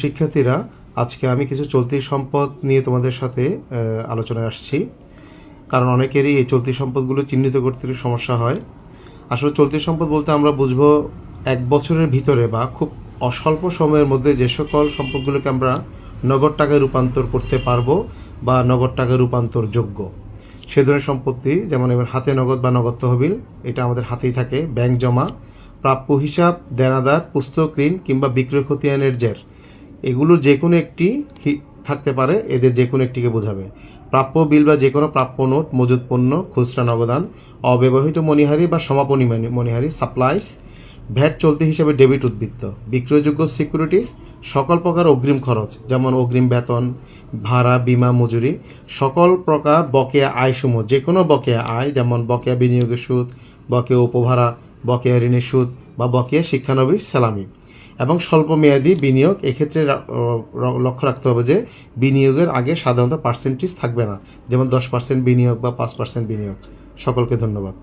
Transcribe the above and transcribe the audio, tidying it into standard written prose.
শিক্ষার্থীরা, আজকে আমি কিছু চলতি সম্পদ নিয়ে তোমাদের সাথে আলোচনায় আসছি। কারণ অনেকেরই এই চলতি সম্পদগুলো চিহ্নিত করতে একটু সমস্যা হয়। আসলে চলতি সম্পদ বলতে আমরা বুঝবো এক বছরের ভিতরে বা খুব অস্বল্প সময়ের মধ্যে যে সকল সম্পদগুলোকে আমরা নগদ টাকায় রূপান্তর করতে পারবো বা নগদ টাকায় রূপান্তর যোগ্য সে ধরনের সম্পত্তি, যেমন এবার হাতে নগদ বা নগদ তহবিল, এটা আমাদের হাতেই থাকে। ব্যাংক জমা, প্রাপ্য হিসাব, দেনাদার, পুস্তক ঋণ কিংবা বিক্রয় খতিয়ানের জের, এগুলোর যে কোনো একটি থাকতে পারে। এদের যে কোনো একটিকে বোঝাবে। প্রাপ্য বিল বা যে কোনো প্রাপ্য নোট, মজুদ পণ্য, খুচরা নগদান, অব্যবহৃত মণিহারি বা সমাপনী মণিহারি, সাপ্লাইস, ভ্যাট চলতি হিসাবে ডেবিট উদ্বৃত্ত, বিক্রয়যোগ্য সিকিউরিটিস, সকল প্রকার অগ্রিম খরচ যেমন অগ্রিম বেতন, ভাড়া, বিমা, মজুরি, সকল প্রকার বকেয়া আয়সমূহ, যে কোনো বকেয়া আয় যেমন বকেয়া বিনিয়োগের সুদ, বকেয়া উপভাড়া, বকেয়া ঋণের সুদ বা বকেয়া শিক্ষানবিশ সালামি, এবং স্বল্প মেয়াদী বিনিয়োগ। এক্ষেত্রে লক্ষ্য রাখতে হবে যে বিনিয়োগের আগে সাধারণত পার্সেন্টেজ থাকবে না, যেমন 10% বিনিয়োগ বা 5% বিনিয়োগ। সকলকে ধন্যবাদ।